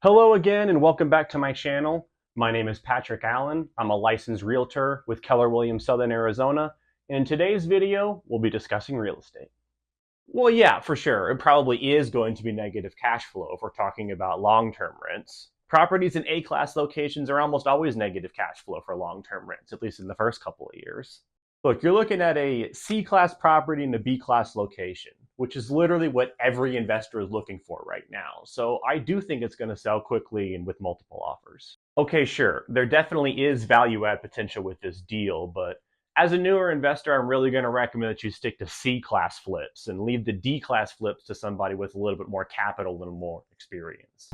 Hello again and welcome back to my channel. My name is Patrick Allen. I'm a licensed realtor with Keller Williams Southern Arizona, and in today's video we'll be discussing real estate. Well, yeah, for sure. It probably is going to be negative cash flow if we're talking about long-term rents. Properties in A-class locations are almost always negative cash flow for long-term rents, at least in the first couple of years. Look, you're looking at a C-class property in a B-class location, which is literally what every investor is looking for right now. So I do think it's going to sell quickly and with multiple offers. Okay, sure, there definitely is value add potential with this deal, but as a newer investor, I'm really going to recommend that you stick to C-class flips and leave the D-class flips to somebody with a little bit more capital and more experience.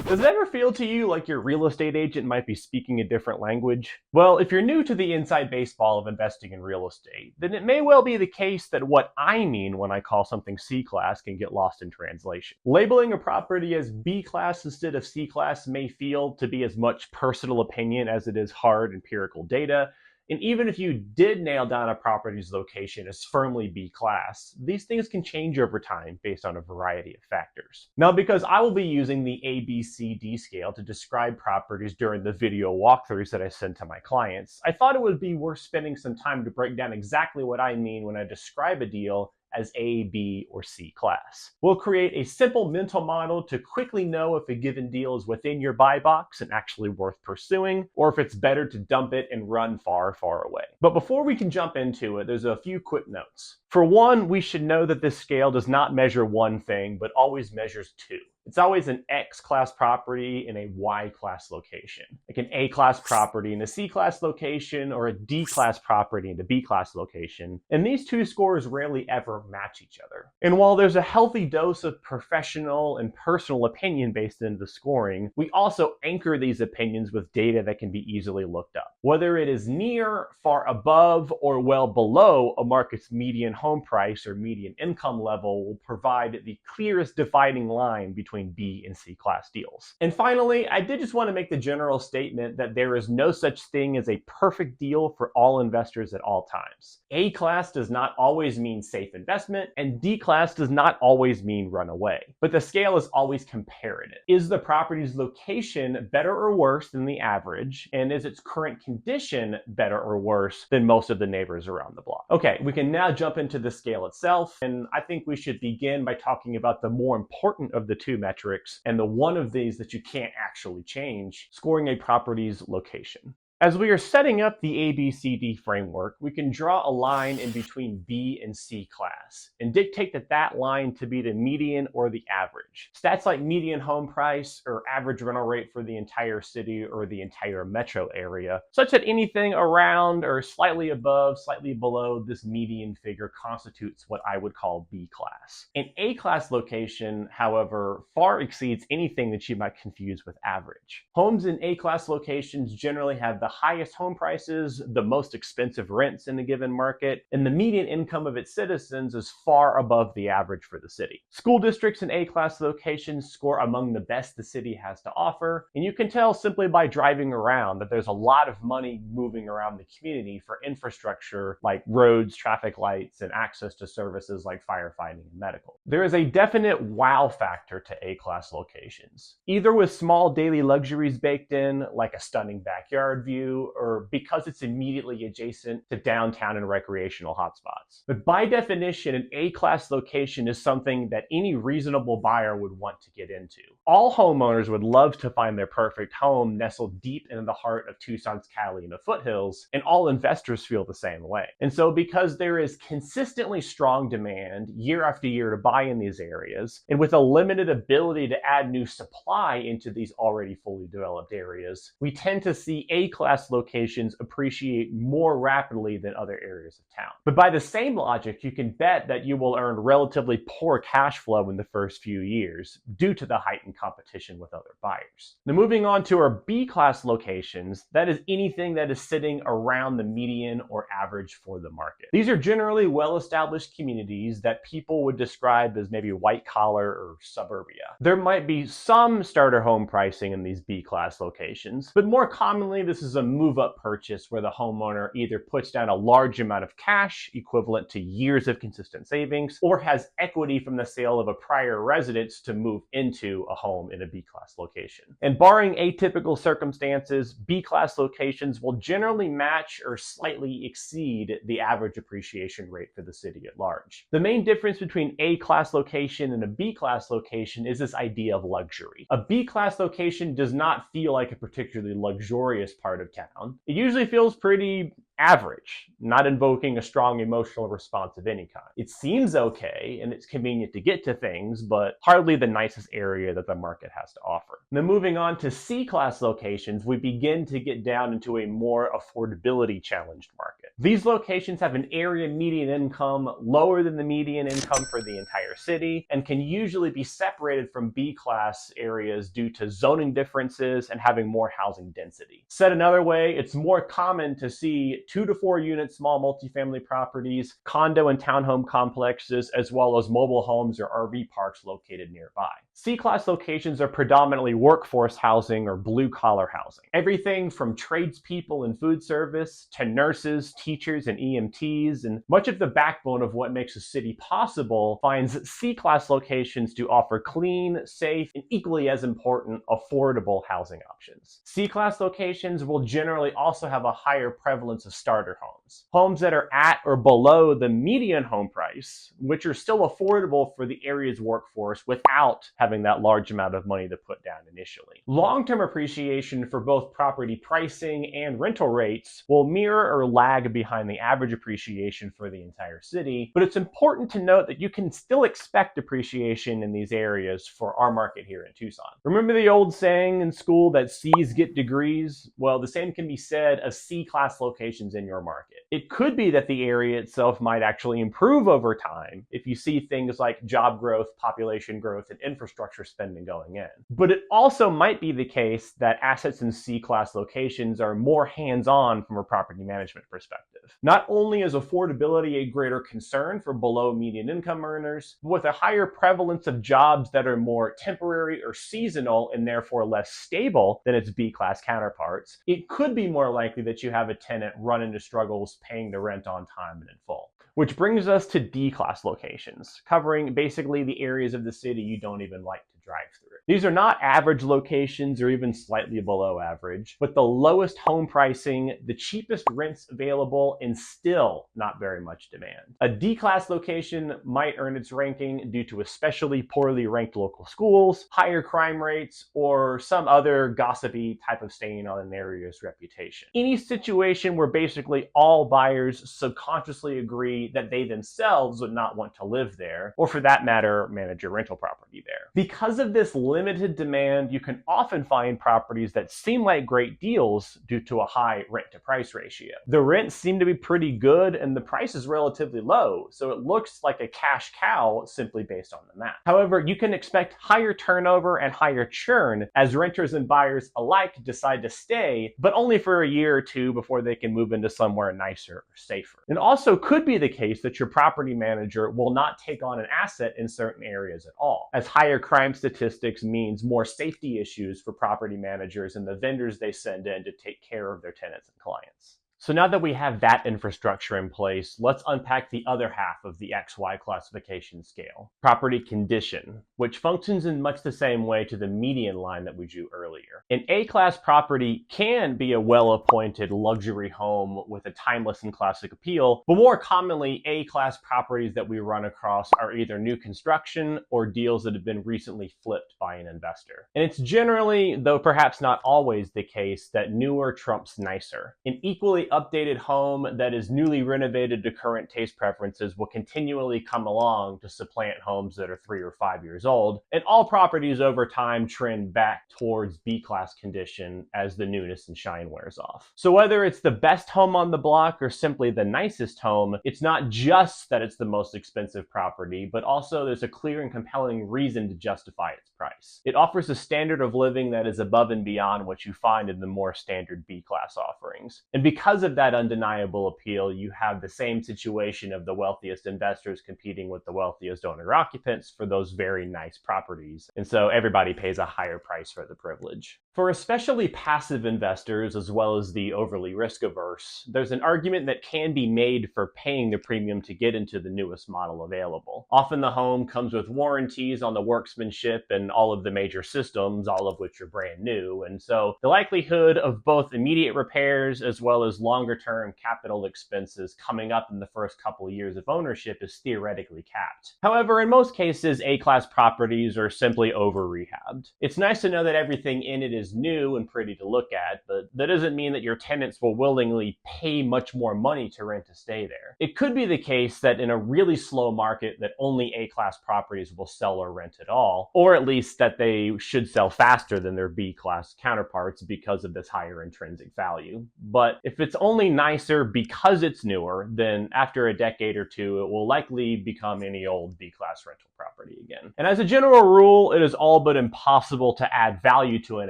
Does it ever feel to you like your real estate agent might be speaking a different language? Well, if you're new to the inside baseball of investing in real estate, then it may well be the case that what I mean when I call something C-class can get lost in translation. Labeling a property as B-class instead of C-class may feel to be as much personal opinion as it is hard empirical data. And even if you did nail down a property's location as firmly B-class, these things can change over time based on a variety of factors. Now, because I will be using the ABCD scale to describe properties during the video walkthroughs that I send to my clients, I thought it would be worth spending some time to break down exactly what I mean when I describe a deal as A, B, or C class. We'll create a simple mental model to quickly know if a given deal is within your buy box and actually worth pursuing, or if it's better to dump it and run far, far away. But before we can jump into it, there's a few quick notes. For one, we should know that this scale does not measure one thing, but always measures two. It's always an X-class property in a Y-class location, like an A-class property in a C-class location or a D-class property in a B-class location. And these two scores rarely ever match each other. And while there's a healthy dose of professional and personal opinion based into the scoring, we also anchor these opinions with data that can be easily looked up. Whether it is near, far above, or well below a market's median home price or median income level will provide the clearest dividing line between B and C class deals. And finally, I did just want to make the general statement that there is no such thing as a perfect deal for all investors at all times. A class does not always mean safe investment, and D class does not always mean run away. But the scale is always comparative. Is the property's location better or worse than the average? And is its current condition better or worse than most of the neighbors around the block? Okay, we can now jump into the scale itself, and I think we should begin by talking about the more important of the two metrics, and the one of these that you can't actually change, scoring a property's location. As we are setting up the ABCD framework, we can draw a line in between B and C class and dictate that line to be the median or the average. Stats like median home price or average rental rate for the entire city or the entire metro area, such that anything around or slightly above, slightly below this median figure constitutes what I would call B class. An A class location, however, far exceeds anything that you might confuse with average. Homes in A class locations generally have the highest home prices, the most expensive rents in a given market, and the median income of its citizens is far above the average for the city. School districts in A-class locations score among the best the city has to offer, and you can tell simply by driving around that there's a lot of money moving around the community for infrastructure like roads, traffic lights, and access to services like firefighting and medical. There is a definite wow factor to A-class locations, either with small daily luxuries baked in, like a stunning backyard view, or because it's immediately adjacent to downtown and recreational hotspots. But by definition, an A-class location is something that any reasonable buyer would want to get into. All homeowners would love to find their perfect home nestled deep into the heart of Tucson's Catalina foothills, and all investors feel the same way. And so because there is consistently strong demand year after year to buy in these areas, and with a limited ability to add new supply into these already fully developed areas, we tend to see A-class locations appreciate more rapidly than other areas of town. But by the same logic, you can bet that you will earn relatively poor cash flow in the first few years due to the heightened competition with other buyers. Now, moving on to our B-class locations, that is anything that is sitting around the median or average for the market. These are generally well-established communities that people would describe as maybe white-collar or suburbia. There might be some starter home pricing in these B-class locations, but more commonly this is a move-up purchase where the homeowner either puts down a large amount of cash equivalent to years of consistent savings, or has equity from the sale of a prior residence to move into a home home in a B-class location. And barring atypical circumstances, B-class locations will generally match or slightly exceed the average appreciation rate for the city at large. The main difference between A-class location and a B-class location is this idea of luxury. A B-class location does not feel like a particularly luxurious part of town. It usually feels pretty average, not invoking a strong emotional response of any kind. It seems okay and it's convenient to get to things, but hardly the nicest area that the market has to offer. Now moving on to C-class locations, we begin to get down into a more affordability challenged market. These locations have an area median income lower than the median income for the entire city and can usually be separated from B-class areas due to zoning differences and having more housing density. Said another way, it's more common to see 2 to 4 unit small multifamily properties, condo and townhome complexes, as well as mobile homes or RV parks located nearby. C-class locations are predominantly workforce housing or blue-collar housing. Everything from tradespeople and food service to nurses, teachers, and EMTs, and much of the backbone of what makes a city possible finds C-class locations to offer clean, safe, and equally as important, affordable housing options. C-class locations will generally also have a higher prevalence of starter homes. Homes that are at or below the median home price, which are still affordable for the area's workforce without having that large amount of money to put down initially. Long-term appreciation for both property pricing and rental rates will mirror or lag behind the average appreciation for the entire city, but it's important to note that you can still expect appreciation in these areas for our market here in Tucson. Remember the old saying in school that C's get degrees? Well, the same can be said of C-class locations in your market. It could be that the area itself might actually improve over time if you see things like job growth, population growth, and infrastructure spending going in. But it also might be the case that assets in C-class locations are more hands-on from a property management perspective. Not only is affordability a greater concern for below median income earners, but with a higher prevalence of jobs that are more temporary or seasonal and therefore less stable than its B-class counterparts, it could be more likely that you have a tenant run into struggles paying the rent on time and in full. Which brings us to D-class locations, covering basically the areas of the city you don't even like to drive through. These are not average locations or even slightly below average, but the lowest home pricing, the cheapest rents available, and still not very much demand. A D-class location might earn its ranking due to especially poorly ranked local schools, higher crime rates, or some other gossipy type of stain on an area's reputation. Any situation where basically all buyers subconsciously agree that they themselves would not want to live there, or for that matter, manage a rental property there. Because of this limited demand, you can often find properties that seem like great deals due to a high rent to price ratio. The rents seem to be pretty good and the price is relatively low, so it looks like a cash cow simply based on the math. However, you can expect higher turnover and higher churn as renters and buyers alike decide to stay, but only for a year or two before they can move into somewhere nicer or safer. It also could be the case that your property manager will not take on an asset in certain areas at all, as higher crime statistics means more safety issues for property managers and the vendors they send in to take care of their tenants and clients. So now that we have that infrastructure in place, let's unpack the other half of the XY classification scale, property condition, which functions in much the same way to the median line that we drew earlier. An A-class property can be a well-appointed luxury home with a timeless and classic appeal, but more commonly, A-class properties that we run across are either new construction or deals that have been recently flipped by an investor. And it's generally, though perhaps not always the case, that newer trumps nicer. An equally updated home that is newly renovated to current taste preferences will continually come along to supplant homes that are 3 or 5 years old, and all properties over time trend back towards B-class condition as the newness and shine wears off. So whether it's the best home on the block or simply the nicest home, it's not just that it's the most expensive property, but also there's a clear and compelling reason to justify its price. It offers a standard of living that is above and beyond what you find in the more standard B-class offerings. And because because of that undeniable appeal, you have the same situation of the wealthiest investors competing with the wealthiest owner-occupants for those very nice properties. And so everybody pays a higher price for the privilege. For especially passive investors, as well as the overly risk-averse, there's an argument that can be made for paying the premium to get into the newest model available. Often the home comes with warranties on the workmanship and all of the major systems, all of which are brand new, and so the likelihood of both immediate repairs as well as longer-term capital expenses coming up in the first couple of years of ownership is theoretically capped. However, in most cases, A-class properties are simply over-rehabbed. It's nice to know that everything in it is new and pretty to look at, but that doesn't mean that your tenants will willingly pay much more money to rent to stay there. It could be the case that in a really slow market that only A-class properties will sell or rent at all, or at least that they should sell faster than their B-class counterparts because of this higher intrinsic value. But if it's only nicer because it's newer, then after a decade or two, it will likely become any old B-class rental property again. And as a general rule, it is all but impossible to add value to an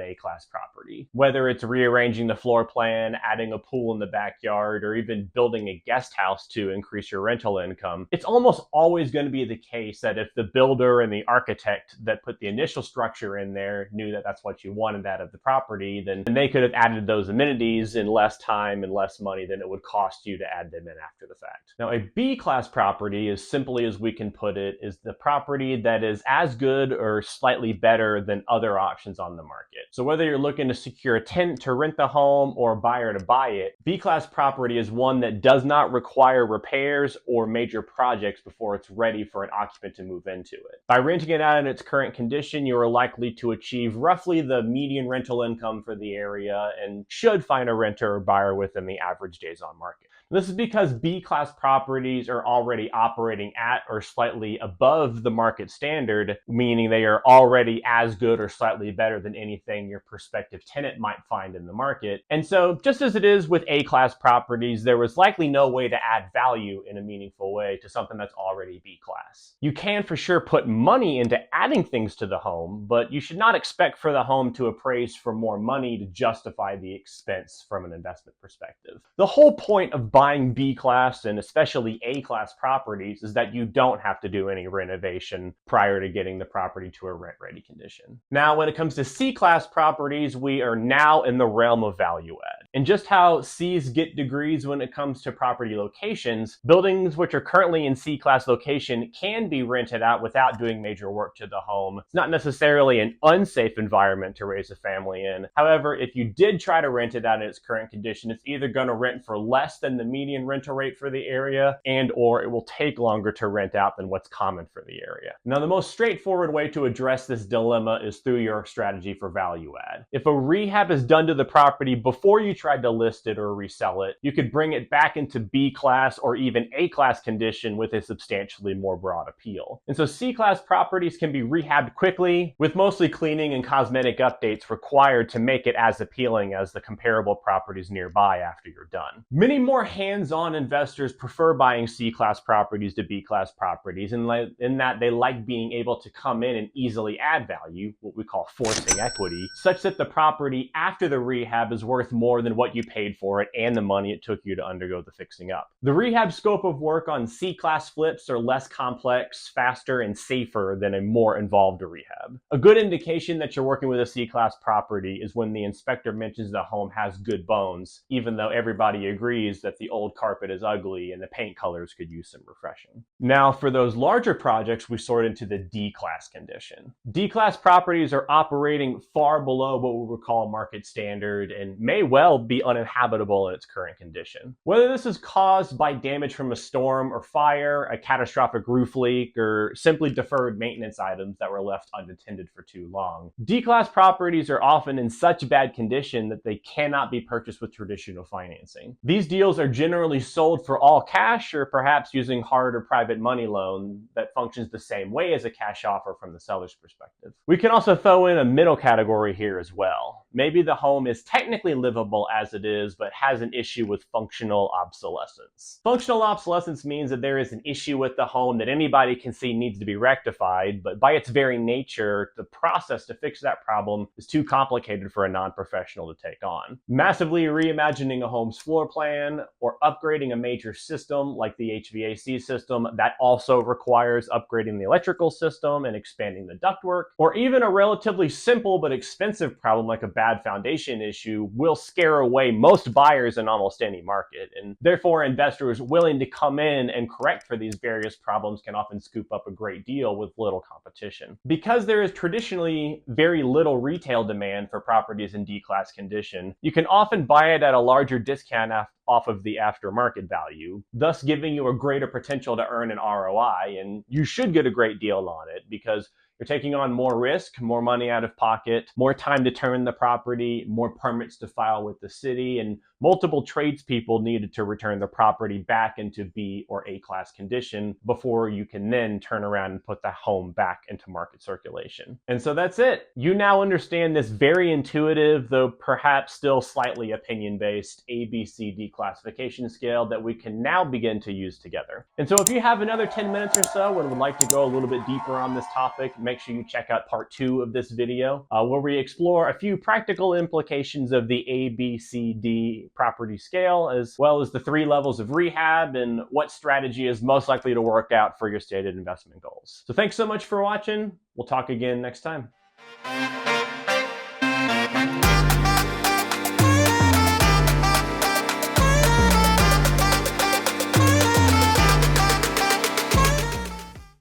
A-class property. Whether it's rearranging the floor plan, adding a pool in the backyard, or even building a guest house to increase your rental income, it's almost always going to be the case that if the builder and the architect that put the initial structure in there knew that that's what you wanted out of the property, then they could have added those amenities in less time and less money than it would cost you to add them in after the fact. Now, a B-class property, as simply as we can put it, is the property that is as good or slightly better than other options on the market. So whether you're looking to secure a tenant to rent the home or a buyer to buy it, B-class property is one that does not require repairs or major projects before it's ready for an occupant to move into it. By renting it out in its current condition, you are likely to achieve roughly the median rental income for the area and should find a renter or buyer within the average days on market. This is because B-class properties are already operating at or slightly above the market standard, meaning they are already as good or slightly better than anything your prospective tenant might find in the market. And so, just as it is with A-class properties, there was likely no way to add value in a meaningful way to something that's already B-class. You can for sure put money into adding things to the home, but you should not expect for the home to appraise for more money to justify the expense from an investment perspective. The whole point of buying B-class and especially A-class properties is that you don't have to do any renovation prior to getting the property to a rent-ready condition. Now, when it comes to C-class properties, we are now in the realm of value add. And just how C's get degrees when it comes to property locations, buildings which are currently in C-class location can be rented out without doing major work to the home. It's not necessarily an unsafe environment to raise a family in. However, if you did try to rent it out in its current condition, it's either going to rent for less than the median rental rate for the area, and or it will take longer to rent out than what's common for the area. Now, the most straightforward way to address this dilemma is through your strategy for value add. If a rehab is done to the property before you tried to list it or resell it, you could bring it back into B-class or even A-class condition with a substantially more broad appeal. And so C-class properties can be rehabbed quickly, with mostly cleaning and cosmetic updates required to make it as appealing as the comparable properties nearby after you're done. Many more hands-on investors prefer buying C-class properties to B-class properties, in that they like being able to come in and easily add value, what we call forcing equity, such that the property after the rehab is worth more than what you paid for it and the money it took you to undergo the fixing up. The rehab scope of work on C-class flips are less complex, faster, and safer than a more involved rehab. A good indication that you're working with a C-class property is when the inspector mentions the home has good bones, even though everybody agrees that the old carpet is ugly and the paint colors could use some refreshing. Now, for those larger projects, we sort into the D-class condition. D-class properties are operating far below what we would call market standard and may well be uninhabitable in its current condition. Whether this is caused by damage from a storm or fire, a catastrophic roof leak, or simply deferred maintenance items that were left unattended for too long, D-class properties are often in such bad condition that they cannot be purchased with traditional financing. These deals are generally sold for all cash or perhaps using hard or private money loan that functions the same way as a cash offer from the seller's perspective. We can also throw in a middle category here as well. maybe the home is technically livable as it is, but has an issue with functional obsolescence. Functional obsolescence means that there is an issue with the home that anybody can see needs to be rectified, but by its very nature, the process to fix that problem is too complicated for a non-professional to take on. Massively reimagining a home's floor plan or upgrading a major system like the HVAC system that also requires upgrading the electrical system and expanding the ductwork, or even a relatively simple but expensive problem like a bad foundation issue will scare away most buyers in almost any market, and therefore investors willing to come in and correct for these various problems can often scoop up a great deal with little competition. Because there is traditionally very little retail demand for properties in D-class condition, you can often buy it at a larger discount off of the aftermarket value, thus giving you a greater potential to earn an ROI, and you should get a great deal on it because you're taking on more risk, more money out of pocket, more time to turn the property, more permits to file with the city, and multiple tradespeople needed to return the property back into B or A class condition before you can then turn around and put the home back into market circulation. And so that's it. You now understand this very intuitive, though perhaps still slightly opinion-based ABCD classification scale that we can now begin to use together. And so if you have another 10 minutes or so and would like to go a little bit deeper on this topic, make sure you check out part 2 of this video, where we explore a few practical implications of the ABCD property scale, as well as the 3 levels of rehab and what strategy is most likely to work out for your stated investment goals. So thanks so much for watching. We'll talk again next time.